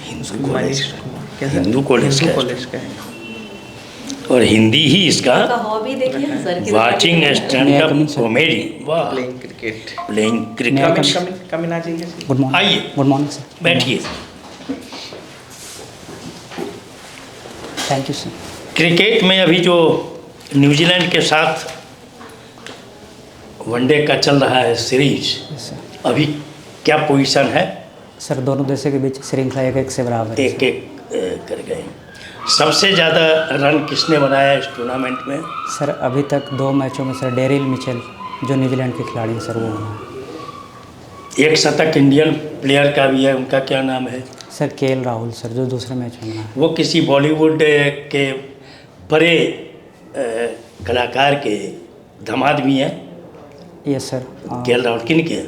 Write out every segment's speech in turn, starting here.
Hindu college का है और हिंदी ही इसका हॉबी देखिए सर की वाचिंग स्टैंड अप कॉमेडी। वाह, playing cricket. Playing cricket. Come in आ जाइए। Good morning. आइए, गुड मॉर्निंग सर। बैठिए। Thank you sir. क्रिकेट में अभी जो न्यूजीलैंड के साथ वनडे का चल रहा है सीरीज, अभी क्या पोजीशन है? सर दोनों देशों के बीच श्रृंखला 1-1 से बराबर है। 1-1 कर गए। सबसे ज़्यादा रन किसने बनाया इस टूर्नामेंट में? सर अभी तक 2 मैचों में सर डेरिल मिचेल जो न्यूजीलैंड के खिलाड़ी हैं सर वो हैं। एक शतक इंडियन प्लेयर का भी है, उनका क्या नाम है? सर केएल राहुल सर जो दूसरे मैच में हैं। वो किसी बॉलीवुड के बड़े कलाकार के दामाद भी हैं। Yes sir. केएल राहुल किन के?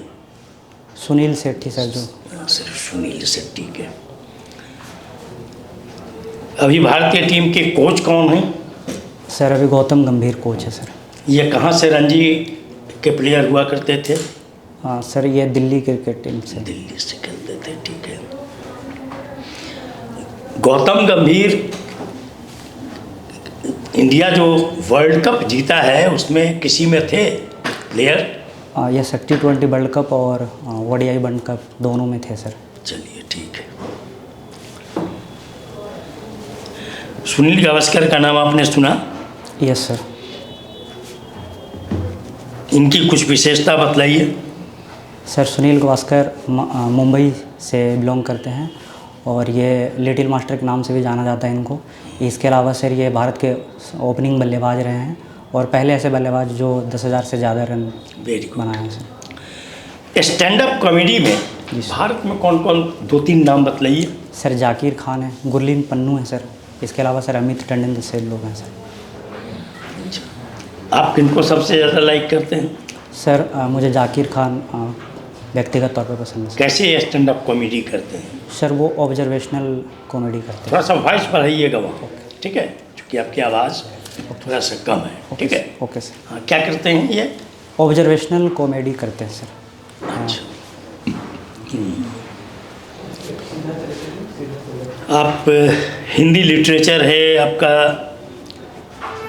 सुनील शेट्टी सर जो। सर सुनील शेट्टी के। अभी भारतीय टीम के कोच कौन हैं? सर अभी गौतम गंभीर कोच है सर। ये कहाँ से रणजी के प्लेयर हुआ करते थे? हाँ सर ये दिल्ली क्रिकेट टीम से। दिल्ली से खेलते थे, ठीक है। गौतम गंभीर इंडिया जो वर्ल्ड कप जीता है उसमें किसी में थे प्लेयर? ये सर T20 वर्ल्ड कप और ODI वर्ल्ड कप दोनों में थे सर। चलिए ठीक है। सुनील गावस्कर का नाम आपने सुना? Yes sir. इनकी कुछ विशेषता बतलाइए। सर सुनील गावस्कर मुंबई से बिलोंग करते हैं और ये लिटिल मास्टर के नाम से भी जाना जाता है इनको। इसके अलावा सर ये भारत के ओपनिंग बल्लेबाज रहे हैं और पहले ऐसे बल्लेबाज जो 10,000 से ज़्यादा रन बनाए हैं सर। स्टैंड अप कॉमेडी में भारत में कौन कौन 2-3 नाम बतलाइए। सर जाकिर खान है, गुरलीन पन्नू है सर। इसके अलावा सर अमित टंडन जैसे लोग हैं सर। आप किनको सबसे ज़्यादा लाइक करते हैं? सर मुझे जाकिर खान व्यक्तिगत तौर पर पसंद है। कैसे स्टैंड अप कॉमेडी करते हैं? सर वो ऑब्जर्वेशनल कॉमेडी करते हैं। थोड़ा सा वॉइस बढ़ाइएगा वहाँ, ठीक है, क्योंकि आपकी आवाज़ थोड़ा सा कम है, ठीक है। Okay sir. हाँ, क्या करते हैं ये? ऑब्जर्वेशनल कॉमेडी करते हैं सर। अच्छा। आप हिंदी लिटरेचर है आपका,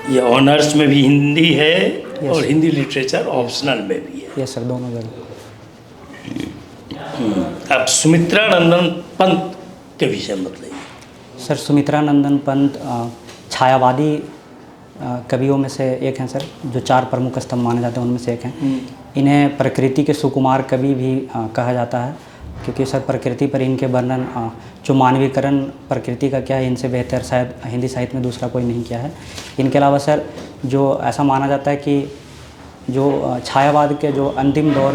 ये ऑनर्स में भी हिंदी है और हिंदी लिटरेचर ऑप्शनल में भी है। यस सर दोनों जगह। आप सुमित्रा नंदन पंत के विषय में बताइए। सर सुमित्रा नंदन पंत छायावादी कवियों में से एक हैं सर, जो 4 प्रमुख स्तंभ माने जाते हैं उनमें से एक हैं। इन्हें प्रकृति के सुकुमार कवि भी कहा जाता है, क्योंकि सर प्रकृति पर इनके वर्णन जो मानवीकरण प्रकृति का क्या है, इनसे बेहतर शायद हिंदी साहित्य में दूसरा कोई नहीं किया है। इनके अलावा सर जो ऐसा माना जाता है कि जो छायावाद के जो अंतिम दौर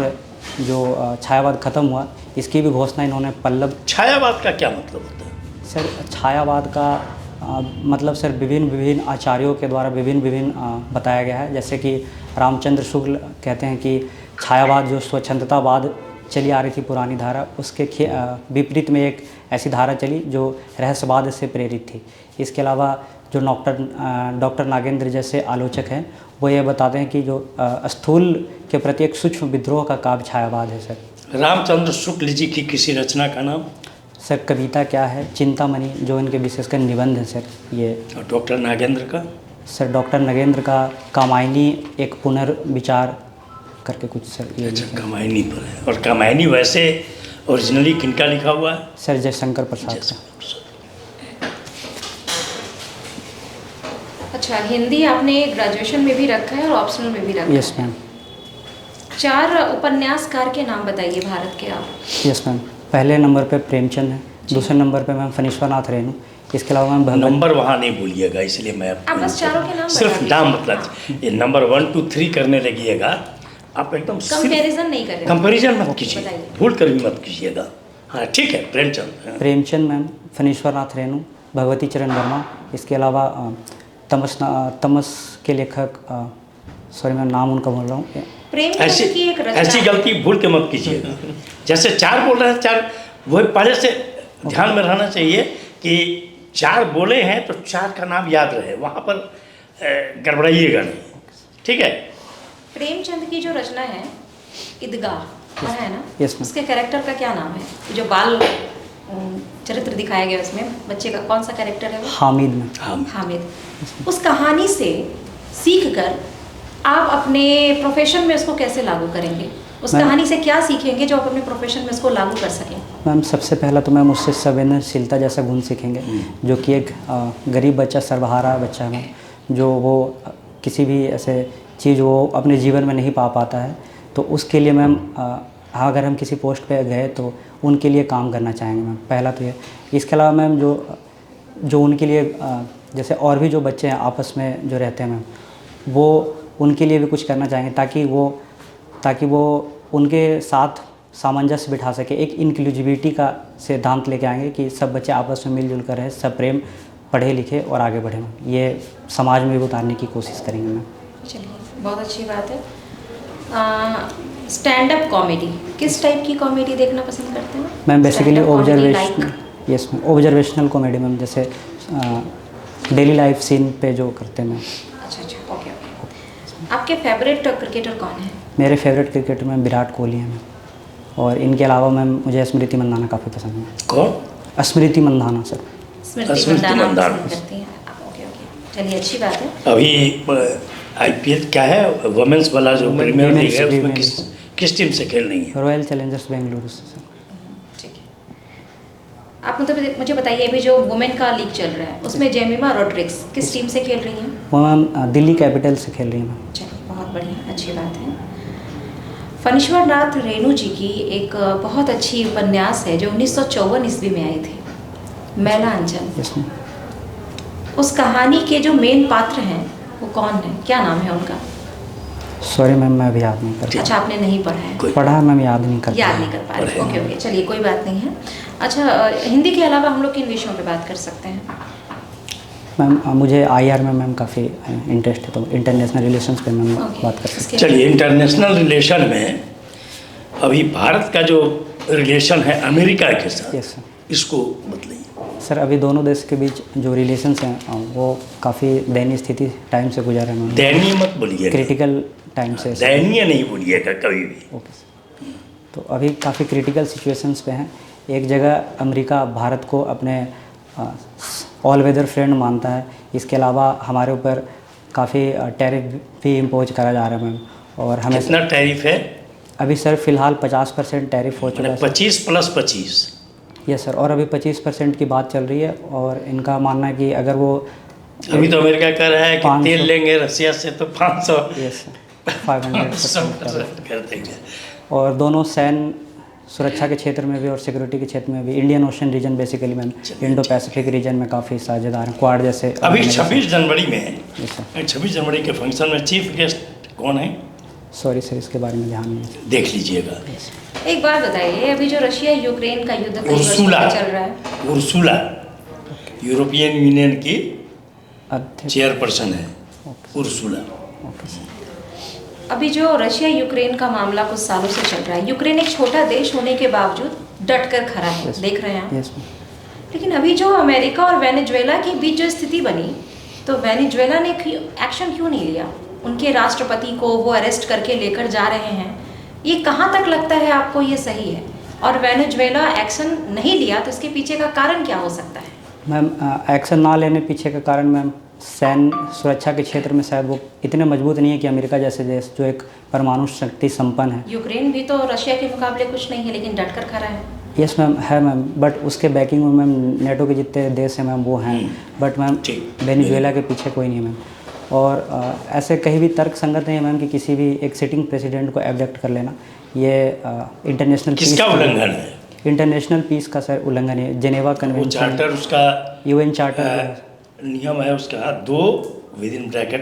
जो छायावाद ख़त्म हुआ, इसकी भी घोषणा इन्होंने पल्लव। छायावाद का क्या मतलब होता है? सर छायावाद का मतलब सर विभिन्न आचार्यों के द्वारा विभिन्न बताया गया है। जैसे कि रामचंद्र शुक्ल कहते हैं कि छायावाद जो स्वच्छंदतावाद चली आ रही थी पुरानी धारा, उसके विपरीत में एक ऐसी धारा चली जो रहस्यवाद से प्रेरित थी। इसके अलावा जो डॉक्टर नागेंद्र जैसे आलोचक हैं वो ये बताते हैं कि जो स्थूल के प्रति एक सूक्ष्म विद्रोह का काव्य छायावाद है सर। रामचंद्र शुक्ल जी की किसी रचना का नाम? सर कविता क्या है, चिंतामणि, जो इनके विशेषकर निबंध है सर ये। और डॉक्टर नागेंद्र का? सर डॉक्टर नगेंद्र का कामायनी एक पुनर्विचार करके कुछ सर ये। अच्छा, कामायनी पर है। और कामायनी वैसे ओरिजिनली किनका लिखा हुआ है? सर जयशंकर प्रसाद का। अच्छा, हिंदी आपने ग्रेजुएशन में भी रखा है और ऑप्शनल में भी रखा है। Yes ma'am. 4 उपन्यासकार के नाम बताइए भारत के आप। Yes ma'am. पहले नंबर पे प्रेमचंद है, दूसरे नंबर पे मैम फणीश्वरनाथ रेणु। इसके अलावा मैम नंबर वहाँ नहीं भूलिएगा, इसलिए मैं आप बस चारों के नाम सिर्फ नाम बता ये नंबर 1 2 3 करने लगिएगा आप एकदम कंपैरिजन नहीं कर रहे। कंपैरिजन मत कीजिए, भूल कर भी मत कीजिएगा। हाँ ठीक है, प्रेमचंद मैम, फणीश्वरनाथ रेणु, भगवती चरण वर्मा। इसके अलावा तमस के लेखक, सॉरी मैं नाम उनका बोल रहा हूँ। ऐसी गलती भूल के मत कीजिएगा। जैसे 4 बोल रहे हैं, 4 वो पहले से ध्यान में रहना चाहिए कि 4 बोले हैं तो 4 का नाम याद रहे, वहाँ पर गड़बड़ाइएगा नहीं, ठीक है। प्रेमचंद की जो रचना है ईदगाह है ना, yes, उसके कैरेक्टर का क्या नाम है जो बाल चरित्र दिखाया गया उसमें, बच्चे का कौन सा कैरेक्टर है वो? हामिद में। हामिद। उस कहानी से सीख कर आप अपने प्रोफेशन में उसको कैसे लागू करेंगे? उस कहानी से क्या सीखेंगे जो आप अपने प्रोफेशन में उसको लागू कर सकें? मैम सबसे पहला तो मैम उससे संवेदनशीलता जैसा गुण सीखेंगे, जो कि एक गरीब बच्चा, सर्वहारा बच्चा है मैम, जो वो किसी भी ऐसे चीज़ वो अपने जीवन में नहीं पा पाता है, तो उसके लिए मैम अगर हम किसी पोस्ट पे गए तो उनके लिए काम करना चाहेंगे मैम, पहला तो ये। इसके अलावा मैम जो उनके लिए जैसे और भी जो बच्चे हैं आपस में जो रहते हैं मैम, वो उनके लिए भी कुछ करना चाहेंगे ताकि वो उनके साथ सामंजस्य बिठा सके। एक इंक्लूसिविटी का सिद्धांत लेके आएंगे कि सब बच्चे आपस में मिलजुल कर रहे, सब प्रेम, पढ़े लिखे और आगे बढ़े मैम। ये समाज में भी उतारने की कोशिश करेंगे मैम। चलिए, बहुत अच्छी बात है। स्टैंड अप कॉमेडी, किस टाइप की कॉमेडी देखना पसंद करते हैं? Ma'am basically observational comedy ma'am, जैसे डेली लाइफ सीन पे जो करते हैं मैम। अच्छा, ओके। आपके फेवरेट क्रिकेटर कौन है? मेरे favourite cricketer ma'am Virat Kohli हैं मैम, और इनके अलावा मैम मुझे स्मृति मंदाना काफ़ी पसंद है। कौन? स्मृति मंदाना सर। स्मृति मंदाना पसंद करती हैं आप? ओके। चलिए, अच्छी बात है। अभी आईपीएल क्या है, वुमेन्स वाला जो प्रीमियर लीग है, उसमें किस टीम से खेल रही है? रॉयल चैलेंजर्स बेंगलुरु से सर। ठीक है। आप मतलब मुझे बताइए, अभी जो वुमेन का लीग चल रहा है उसमें जेमिमा रोड्रिग्स किस टीम से खेल रही हैं? वो मैम दिल्ली कैपिटल से खेल रही हैं मैम। चलिए, बहुत बढ़िया, अच्छी बात है। फणीश्वर नाथ रेणु जी की एक बहुत अच्छी उपन्यास है जो 1954 ईस्वी में आई थी, मैला अंचल। Yes ma'am. उस कहानी के जो मेन पात्र हैं वो कौन है, क्या नाम है उनका? सॉरी मैम, मैं अभी याद नहीं कर। अच्छा, आपने नहीं पढ़ा है? पढ़ा है मैम, याद नहीं कर पा रहे। ओके, चलिए, कोई बात नहीं है। अच्छा, हिंदी के अलावा हम लोग किन विषयों पे बात कर सकते हैं? मैम मुझे आईआर में मैम काफ़ी इंटरेस्ट है, तो इंटरनेशनल रिलेशंस पे मैम बात कर सकते हैं। चलिए, इंटरनेशनल रिलेशन में अभी भारत का जो रिलेशन है अमेरिका के साथ, यस सर, इसको बताइए। सर अभी दोनों देश के बीच जो रिलेशंस हैं वो काफ़ी दयनीय स्थिति टाइम से गुजर रहे हैं। दयनीय मत बोलिए, क्रिटिकल टाइम से। दयनीय नहीं बोलिएगा कभी भी। Okay sir. तो अभी काफ़ी क्रिटिकल सिचुएशंस पे हैं। एक जगह अमेरिका भारत को अपने ऑल वेदर फ्रेंड मानता है, इसके अलावा हमारे ऊपर काफ़ी टैरिफ भी इम्पोज करा जा रहा है मैम। और हमें कितना टैरिफ है अभी सर फिलहाल 50% टैरिफ हो चुका है। 25 + 25। यस सर, और अभी 25% की बात चल रही है, और इनका मानना है कि अगर वो अभी तो अमेरिका कह रहा है कि तेल लेंगे रसिया से तो 500। यस सर, 500% कर देंगे। और दोनों सैन्य सुरक्षा के क्षेत्र में भी और सिक्योरिटी के क्षेत्र में भी Indian ocean region basically ma'am, Indo Pacific region में काफ़ी साझेदार हैं, क्वाड जैसे। अभी 26 जनवरी में है। Yes sir. 26 जनवरी के फंक्शन में चीफ गेस्ट कौन है? सॉरी सर, इसके बारे में ध्यान नहीं। देख लीजिएगा। एक बात बताइए, अभी जो रशिया यूक्रेन का युद्ध उर्सुला चल रहा है, उर्सुला यूरोपियन यूनियन की अध्यक्ष चेयरपर्सन है उर्सुला। Okay sir. अभी जो रशिया यूक्रेन का मामला कुछ सालों से चल रहा है, यूक्रेन एक छोटा देश होने के बावजूद डट कर खड़ा है, देख रहे हैं आप। यस। लेकिन अभी जो अमेरिका और वेनेजुएला के बीच जो स्थिति बनी, तो वेनेजुएला ने एक्शन क्यों नहीं लिया? उनके राष्ट्रपति को वो अरेस्ट करके लेकर जा रहे हैं, ये कहाँ तक लगता है आपको ये सही है? और वेनेजुएला एक्शन नहीं लिया तो इसके पीछे का कारण क्या हो सकता है? मैम एक्शन ना लेने पीछे का कारण मैम सैन्य सुरक्षा के क्षेत्र में शायद वो इतने मजबूत नहीं है कि अमेरिका जैसे देश जो एक परमाणु शक्ति संपन्न है। यूक्रेन भी तो रशिया के मुकाबले कुछ नहीं है, लेकिन डट कर खड़ा है। यस मैम, है मैम, बट उसके बैकिंग में मैम नेटो के जितने देश हैं मैम वो हैं, बट मैम वेनेजुएला के पीछे कोई नहीं है मैम। और ऐसे कहीं भी तर्क संगत नहीं है मैम कि किसी भी एक सिटिंग प्रेसिडेंट को एब्डक्ट कर लेना, ये इंटरनेशनल किसका उल्लंघन है? इंटरनेशनल पीस का सर उल्लंघन है। जेनेवा कन्वेंशन, चार्टर, उसका यूएन चार्टर नियम है उसका 2 /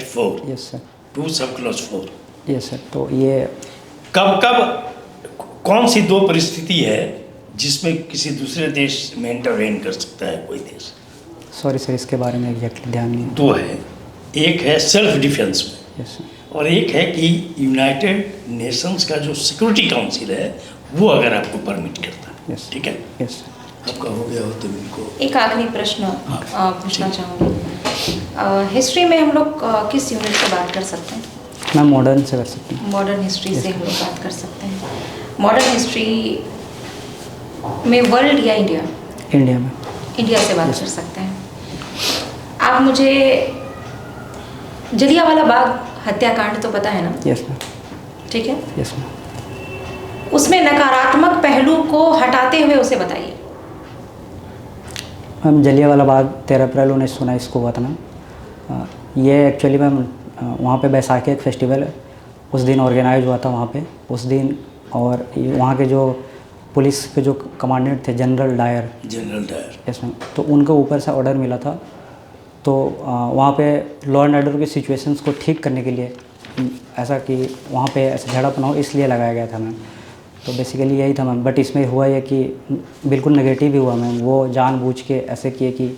4। Yes sir. 2 सब-क्लॉज 4। Yes sir. तो ये कब कौन सी 2 परिस्थिति है जिसमें किसी दूसरे देश में इंटरवेन कर सकता है कोई देश? सॉरी सर, इसके बारे में एग्जैक्टली ध्यान नहीं है। 2 है, एक है सेल्फ डिफेंस में। Yes sir. और एक है कि यूनाइटेड नेशंस का जो सिक्योरिटी काउंसिल है वो अगर आपको परमिट करता है। यस। ठीक है, यस सर। आपका हो गया हो तो इनको एक आखिरी प्रश्न पूछना चाहूँगी। हिस्ट्री में हम लोग किस यूनिट से बात कर सकते हैं? मैं मॉडर्न से कर सकती हूँ। मॉडर्न हिस्ट्री से हम लोग बात कर सकते हैं। मॉडर्न हिस्ट्री में वर्ल्ड या इंडिया? इंडिया में। इंडिया से बात कर सकते हैं। आप मुझे जलियांवाला बाग हत्याकांड तो पता है ना? Yes ma'am. ठीक है, यस मैम। उसमें नकारात्मक पहलू को हटाते हुए उसे बताइए। मैम जलियांवाला बाग 13 अप्रैल 1919 को हुआ था मैम। ये एक्चुअली मैम वहाँ पे बैसाखी एक फेस्टिवल है, उस दिन ऑर्गेनाइज हुआ था वहाँ पे उस दिन। और वहाँ के जो पुलिस के जो कमांडेंट थे जनरल डायर, यस मैम, तो उनके ऊपर से ऑर्डर मिला था। तो वहाँ पे लॉ एंड ऑर्डर की सिचुएशंस को ठीक करने के लिए ऐसा कि वहाँ पे ऐसा झड़प ना हो इसलिए लगाया गया था मैम। तो बेसिकली यही था मैम। बट इसमें हुआ ये कि बिल्कुल नेगेटिव ही हुआ मैम। वो जानबूझ के ऐसे किए कि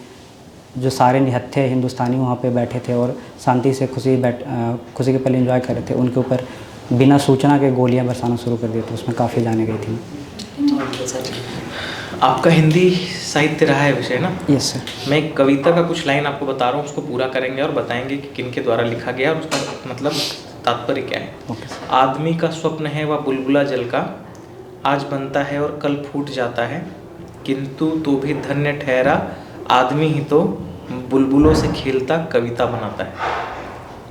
जो सारे निहत्थे हिंदुस्तानी वहाँ पे बैठे थे और शांति से खुशी के पल एंजॉय कर रहे थे, उनके ऊपर बिना सूचना के गोलियां बरसाना शुरू कर दी। तो उसमें काफ़ी जाने गई थी। आपका हिंदी साहित्य रहा है विषय ना? Yes sir. मैं एक कविता का कुछ लाइन आपको बता रहा हूँ, उसको पूरा करेंगे और बताएंगे कि किन के द्वारा लिखा गया और उसका मतलब तात्पर्य क्या है। Okay sir. आदमी का स्वप्न है वह बुलबुला जल का, आज बनता है और कल फूट जाता है, किंतु तो भी धन्य ठहरा आदमी ही तो बुलबुलों से खेलता कविता बनाता है।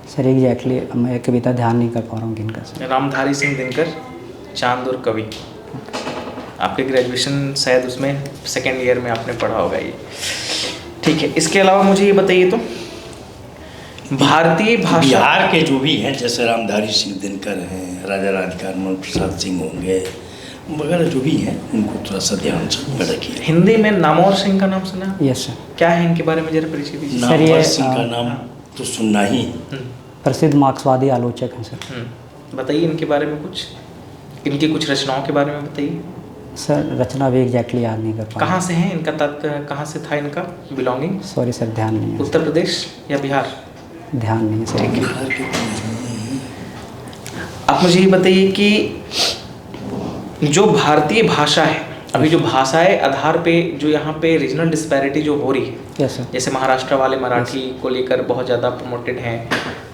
सर एग्जैक्टली मैं कविता ध्यान नहीं कर पा रहा हूँ किनका सर। रामधारी सिंह दिनकर, चांद और कवि। आपके ग्रेजुएशन शायद उसमें सेकेंड ईयर में आपने पढ़ा होगा ये, ठीक है। इसके अलावा मुझे ये बताइए तो भारतीय भाषा, बिहार के जो भी हैं जैसे रामधारी सिंह दिनकर हैं, राजा राधिका रमन प्रसाद सिंह होंगे वगैरह जो भी हैं, उनको थोड़ा सा ध्यान से रखिए। हिंदी में नामवर सिंह का नाम सुना? Yes sir. क्या है इनके बारे में जरा परिचय दीजिए। सर, ये, नामवर सिंह का नाम तो सुनना ही। प्रसिद्ध मार्क्सवादी आलोचक हैं सर। बताइए इनके बारे में कुछ, इनकी कुछ रचनाओं के बारे में बताइए। सर रचना भी एग्जैक्टली याद नहीं कर पा रहा। कहाँ से हैं इनका कहाँ से था इनका बिलोंगिंग? सॉरी सर, ध्यान नहीं है। उत्तर प्रदेश या बिहार? ध्यान नहीं है सर। ठीक है। आप मुझे ये बताइए कि जो भारतीय भाषा है, अभी जो भाषाएं आधार पे जो यहाँ पे रीजनल डिस्पैरिटी जो हो रही है, यस सर। जैसे महाराष्ट्र वाले मराठी को लेकर बहुत ज़्यादा प्रमोटेड हैं,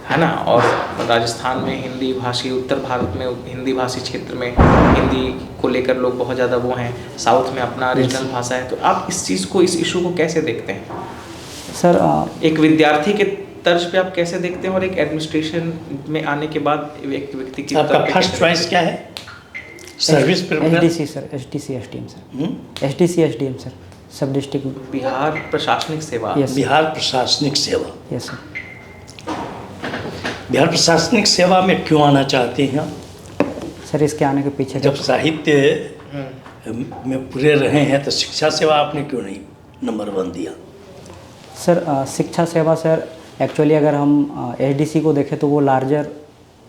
है ना, और राजस्थान में हिंदी भाषी, उत्तर भारत में हिंदी भाषी क्षेत्र में हिंदी को लेकर लोग बहुत ज़्यादा वो हैं, साउथ में अपना रीजनल भाषा है। तो आप इस चीज़ को, इस इशू को कैसे देखते हैं सर? एक विद्यार्थी के तर्ज पे आप कैसे देखते हैं और एक एडमिनिस्ट्रेशन में आने के बाद एक व्यक्ति की आपका फर्स्ट चॉइस क्या है? Service SDC sir, SDC SDM sir, SDC SDM sir, सब डिस्ट्रिक्ट बिहार प्रशासनिक सेवा। यस बिहार प्रशासनिक सेवा। Yes sir. बिहार प्रशासनिक सेवा में क्यों आना चाहते हैं? सर इसके आने के पीछे जब साहित्य में पूरे रहे हैं तो शिक्षा सेवा आपने क्यों नहीं नंबर 1 दिया? सर शिक्षा सेवा सर एक्चुअली अगर हम एसडीसी को देखें तो वो लार्जर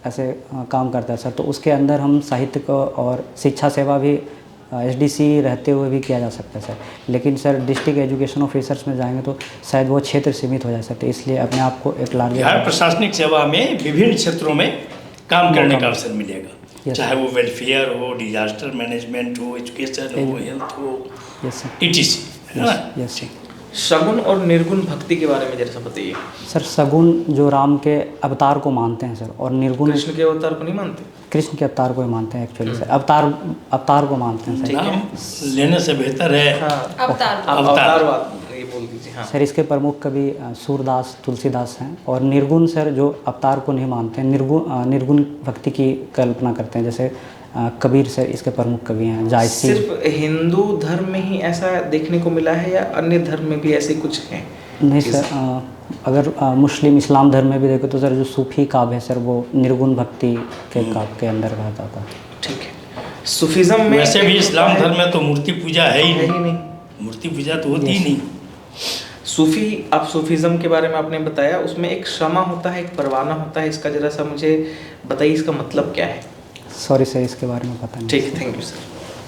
ऐसे काम करता है सर। तो उसके अंदर हम साहित्य को और शिक्षा सेवा भी एसडीसी रहते हुए भी किया जा सकता है सर। लेकिन सर डिस्ट्रिक्ट एजुकेशन ऑफिसर्स में जाएंगे तो शायद वो क्षेत्र सीमित हो जा सकते हैं, इसलिए अपने आप को एक लार्जर। बिहार प्रशासनिक सेवा में विभिन्न क्षेत्रों में काम करने का अवसर मिलेगा, चाहे वो वेलफेयर हो, डिजास्टर मैनेजमेंट हो, एजुकेशन हो, हेल्थ हो, यस सर। ETC, है ना? Yes sir. सगुण और निर्गुण भक्ति के बारे में जरा सा बताइए। सर सगुण जो राम के अवतार को मानते हैं सर, और निर्गुण कृष्ण के अवतार को नहीं मानते? कृष्ण के अवतार को ही मानते हैं एक्चुअली सर। अवतार को मानते हैं सर। नाम लेने से बेहतर है अवतार। अवतारवाद ये बोल दीजिए। हाँ सर इसके प्रमुख कवि सूरदास, तुलसीदास हैं। और निर्गुण सर जो अवतार को नहीं मानते हैं, निर्गुण भक्ति की कल्पना करते हैं, जैसे कबीर सर इसके प्रमुख कवि हैं। जायसी। सिर्फ हिंदू धर्म में ही ऐसा देखने को मिला है या अन्य धर्म में भी ऐसे कुछ है? नहीं सर, अगर मुस्लिम इस्लाम धर्म में भी देखो तो सर जो सूफी काव्य है सर वो निर्गुण भक्ति के काव्य के अंदर रहा जाता है। ठीक है। सूफिज्म में वैसे भी इस्लाम धर्म में तो मूर्ति पूजा है ही नहीं। मूर्ति पूजा तो होती ही नहीं। सूफी, आप सूफिज्म के बारे में आपने बताया, उसमें एक शमा होता है, एक परवाना होता है, इसका जरा सा मुझे बताइए, इसका मतलब क्या है? सॉरी सर इसके बारे में पता नहीं। ठीक है, थैंक यू सर।